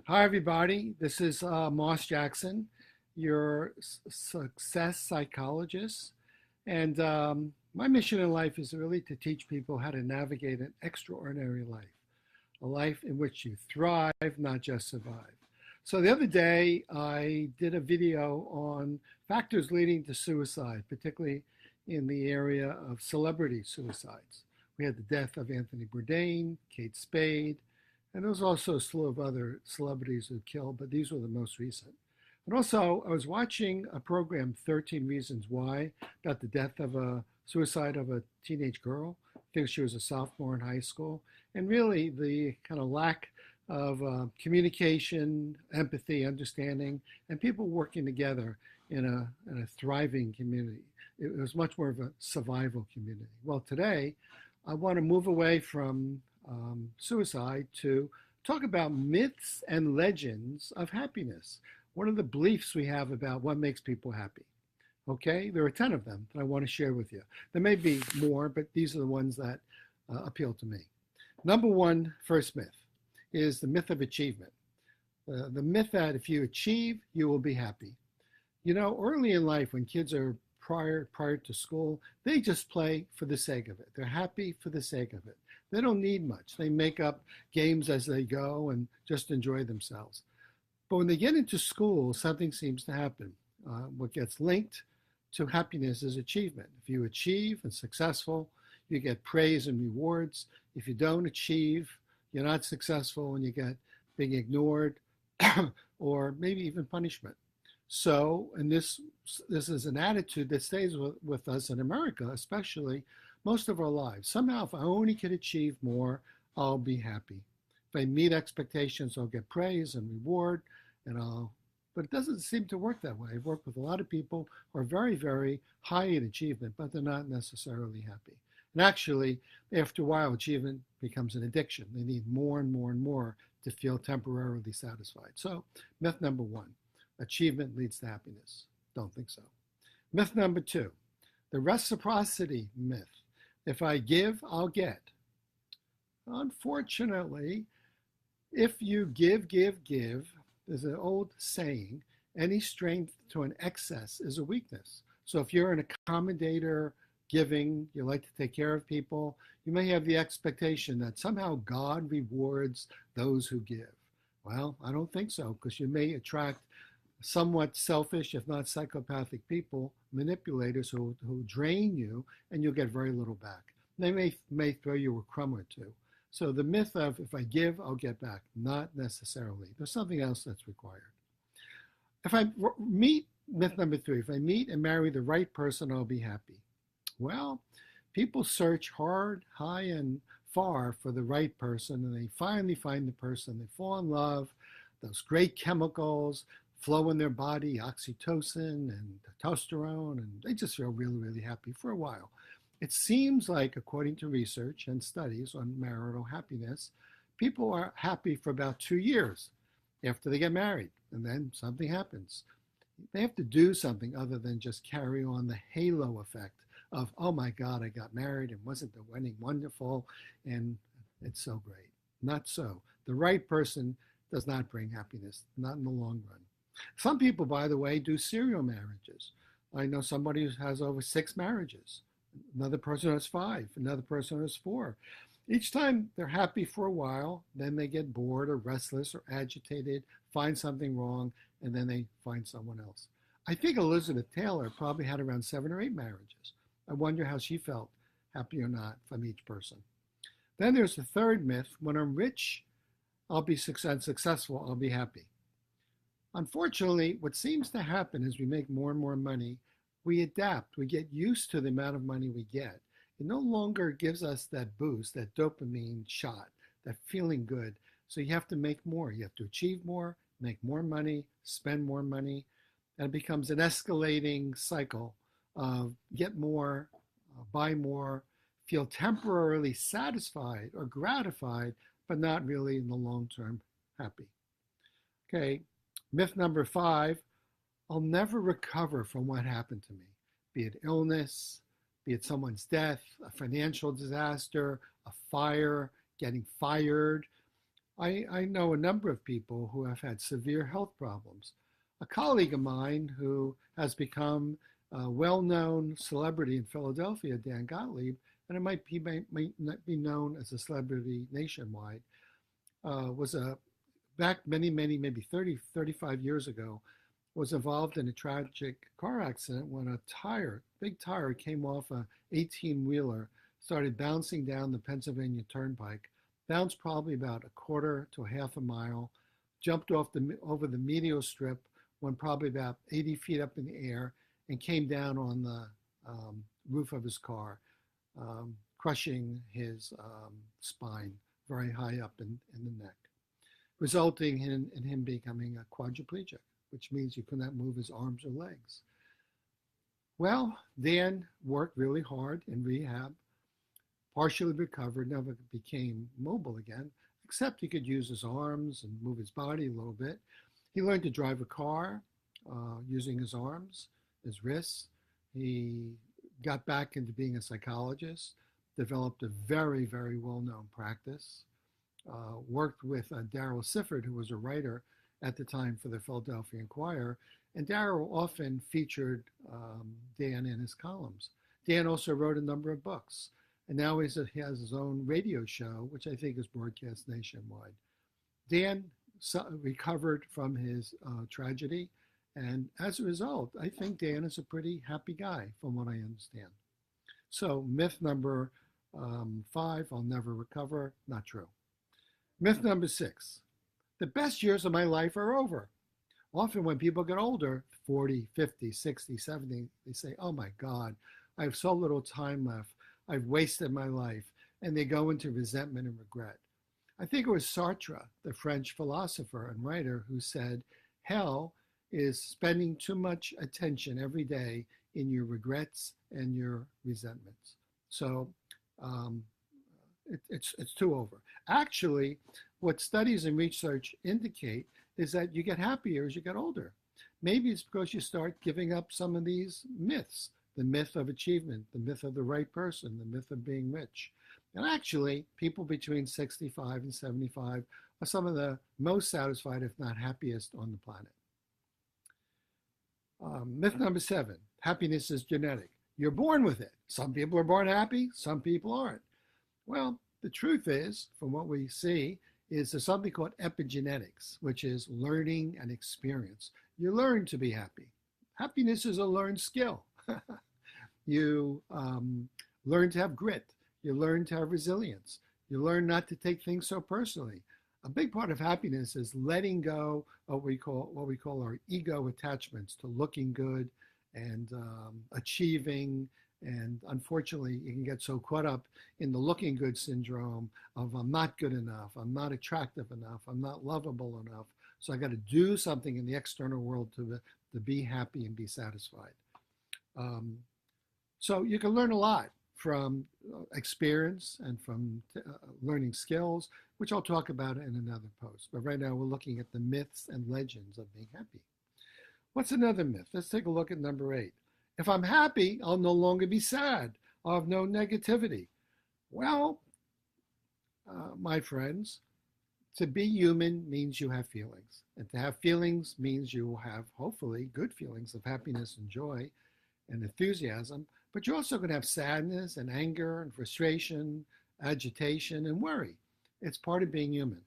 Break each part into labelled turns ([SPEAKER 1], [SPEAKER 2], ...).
[SPEAKER 1] Hi, everybody. This is Moss Jackson, your success psychologist. And my mission in life is really to teach people how to navigate an extraordinary life, a life in which you thrive, not just survive. So the other day, I did a video on factors leading to suicide, particularly in the area of celebrity suicides. We had the death of Anthony Bourdain, Kate Spade, and there was also a slew of other celebrities who killed, but these were the most recent. And also, I was watching a program, 13 Reasons Why, about the death of a suicide of a teenage girl. I think she was a sophomore in high school. And really, the kind of lack of communication, empathy, understanding, and people working together in a thriving community. It was much more of a survival community. Well, today, I want to move away from suicide to talk about myths and legends of happiness. What are the beliefs we have about what makes people happy? Okay, there are 10 of them that I want to share with you. There may be more, but these are the ones that appeal to me. Number one, first myth, is the myth of achievement. The myth that if you achieve, you will be happy. You know, early in life, when kids are prior to school, they just play for the sake of it. They're happy for the sake of it. They don't need much. They make up games as they go and just enjoy themselves. But when they get into school, something seems to happen. What gets linked to happiness is achievement. If you achieve and successful, you get praise and rewards. If you don't achieve, you're not successful and you get being ignored or maybe even punishment. So, and this is an attitude that stays with us in America, especially most of our lives. Somehow, if I only could achieve more, I'll be happy. If I meet expectations, I'll get praise and reward, but it doesn't seem to work that way. I've worked with a lot of people who are very, very high in achievement, but they're not necessarily happy. And actually, after a while, achievement becomes an addiction. They need more and more and more to feel temporarily satisfied. So, myth number one, achievement leads to happiness. Don't think so. Myth number two, the reciprocity myth. If I give, I'll get. Unfortunately, if you give, there's an old saying, any strength to an excess is a weakness. So if you're an accommodator, giving, you like to take care of people, you may have the expectation that somehow God rewards those who give. Well, I don't think so, because you may attract somewhat selfish, if not psychopathic people, manipulators who drain you, and you'll get very little back. They may throw you a crumb or two. So the myth of if I give, I'll get back, not necessarily. There's something else that's required. If I meet, myth number three, if I meet and marry the right person, I'll be happy. Well, people search hard, high, and far for the right person, and they finally find the person. They fall in love, those great chemicals flow in their body, oxytocin and testosterone, and they just feel really, really happy for a while. It seems like, according to research and studies on marital happiness, people are happy for about 2 years after they get married, and then something happens. They have to do something other than just carry on the halo effect of, oh my God, I got married, and wasn't the wedding wonderful, and it's so great. Not so. The right person does not bring happiness, not in the long run. Some people, by the way, do serial marriages. I know somebody who has over 6 marriages. Another person has 5. Another person has 4. Each time they're happy for a while, then they get bored or restless or agitated, find something wrong, and then they find someone else. I think Elizabeth Taylor probably had around 7 or 8 marriages. I wonder how she felt, happy or not, from each person. Then there's the third myth, when I'm rich, I'll be successful, I'll be happy. Unfortunately, what seems to happen as we make more and more money, we adapt, we get used to the amount of money we get. It no longer gives us that boost, that dopamine shot, that feeling good. So you have to make more. You have to achieve more, make more money, spend more money, and it becomes an escalating cycle of get more, buy more, feel temporarily satisfied or gratified, but not really in the long term happy. Okay, myth number 5, I'll never recover from what happened to me, be it illness, be it someone's death, a financial disaster, a fire, getting fired. I know a number of people who have had severe health problems. A colleague of mine who has become a well-known celebrity in Philadelphia, Dan Gottlieb, and it might not be known as a celebrity nationwide, was a back many, maybe 30, 35 years ago, was involved in a tragic car accident when a big tire, came off a 18-wheeler, started bouncing down the Pennsylvania Turnpike, bounced probably about a quarter to a half a mile, jumped over the medial strip, went probably about 80 feet up in the air, and came down on the roof of his car, crushing his spine very high up in the neck, resulting in him becoming a quadriplegic, which means he could not move his arms or legs. Well, Dan worked really hard in rehab, partially recovered, never became mobile again, except he could use his arms and move his body a little bit. He learned to drive a car using his arms, his wrists. He got back into being a psychologist, developed a very well-known practice, worked with Darrell Sifford, who was a writer at the time for the Philadelphia Inquirer, and Darrell often featured Dan in his columns. Dan also wrote a number of books, and now he has his own radio show, which I think is broadcast nationwide. Dan recovered from his tragedy, and as a result, I think Dan is a pretty happy guy, from what I understand. So myth number 5, I'll never recover, not true. Myth number 6, the best years of my life are over. Often when people get older, 40, 50, 60, 70, they say, oh my God, I have so little time left. I've wasted my life. And they go into resentment and regret. I think it was Sartre, the French philosopher and writer, who said, hell is spending too much attention every day in your regrets and your resentments. So it's too over. Actually, what studies and research indicate is that you get happier as you get older. Maybe it's because you start giving up some of these myths, the myth of achievement, the myth of the right person, the myth of being rich. And actually, people between 65 and 75 are some of the most satisfied, if not happiest, on the planet. Myth number 7, happiness is genetic. You're born with it. Some people are born happy, some people aren't. Well, the truth is, from what we see, is there's something called epigenetics, which is learning and experience. You learn to be happy. Happiness is a learned skill. You learn to have grit. You learn to have resilience. You learn not to take things so personally. A big part of happiness is letting go of what we call our ego attachments to looking good and achieving. And unfortunately, you can get so caught up in the looking good syndrome of I'm not good enough, I'm not attractive enough, I'm not lovable enough. So I got to do something in the external world to be happy and be satisfied. So you can learn a lot from experience and from learning skills, which I'll talk about in another post. But right now we're looking at the myths and legends of being happy. What's another myth? Let's take a look at number 8. If I'm happy, I'll no longer be sad. I'll have no negativity. Well, my friends, to be human means you have feelings. And to have feelings means you will have, hopefully, good feelings of happiness and joy and enthusiasm. But you're also going to have sadness and anger and frustration, agitation and worry. It's part of being human.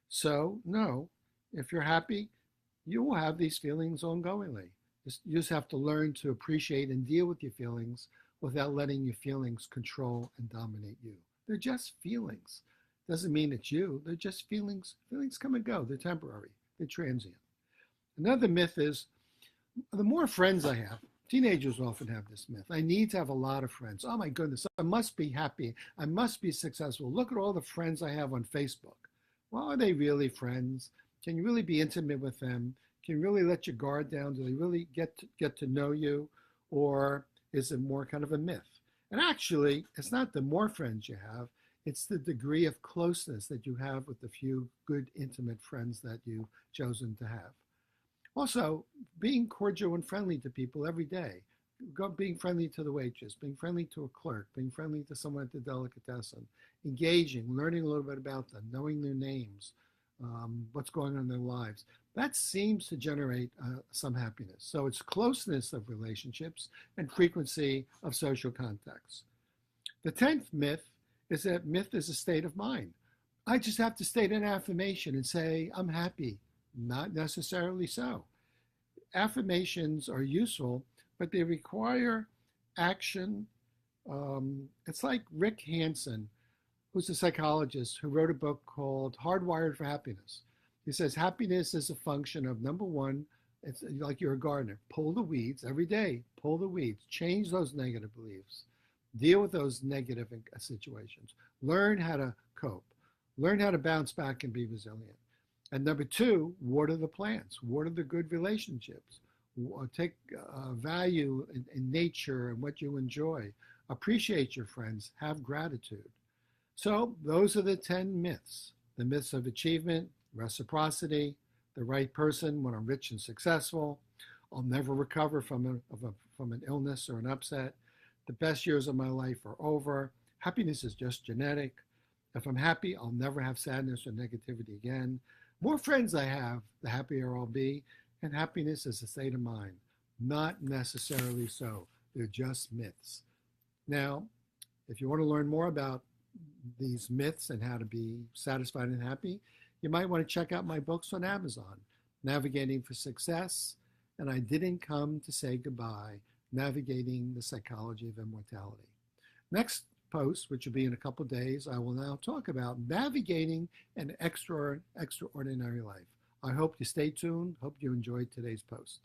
[SPEAKER 1] So, no, if you're happy, you will have these feelings ongoingly. You just have to learn to appreciate and deal with your feelings without letting your feelings control and dominate you. They're just feelings. Doesn't mean it's you. They're just feelings. Feelings come and go. They're temporary. They're transient. Another myth is the more friends I have, teenagers often have this myth. I need to have a lot of friends. Oh my goodness, I must be happy. I must be successful. Look at all the friends I have on Facebook. Well, are they really friends? Can you really be intimate with them? Can you really let your guard down? Do they really get to know you? Or is it more kind of a myth? And actually, it's not the more friends you have, it's the degree of closeness that you have with the few good, intimate friends that you've chosen to have. Also, being cordial and friendly to people every day. Being friendly to the waitress, being friendly to a clerk, being friendly to someone at the delicatessen, engaging, learning a little bit about them, knowing their names, what's going on in their lives. That seems to generate some happiness. So it's closeness of relationships and frequency of social contacts. The 10th myth is that myth is a state of mind. I just have to state an affirmation and say, I'm happy. Not necessarily so. Affirmations are useful, but they require action. It's like Rick Hansen, who's a psychologist who wrote a book called Hardwired for Happiness. He says happiness is a function of number one, it's like you're a gardener. Pull the weeds every day, pull the weeds, change those negative beliefs, deal with those negative situations, learn how to cope, learn how to bounce back and be resilient. And number two, water the plants, water the good relationships, take value in nature and what you enjoy, appreciate your friends, have gratitude. So those are the 10 myths. The myths of achievement, reciprocity, the right person when I'm rich and successful, I'll never recover from an illness or an upset, the best years of my life are over, happiness is just genetic, if I'm happy, I'll never have sadness or negativity again, more friends I have, the happier I'll be, and happiness is a state of mind. Not necessarily so. They're just myths. Now, if you want to learn more about these myths and how to be satisfied and happy, you might want to check out my books on Amazon, Navigating for Success, and I Didn't Come to Say Goodbye, Navigating the Psychology of Immortality. Next post, which will be in a couple of days, I will now talk about navigating an extraordinary life. I hope you stay tuned. Hope you enjoyed today's post.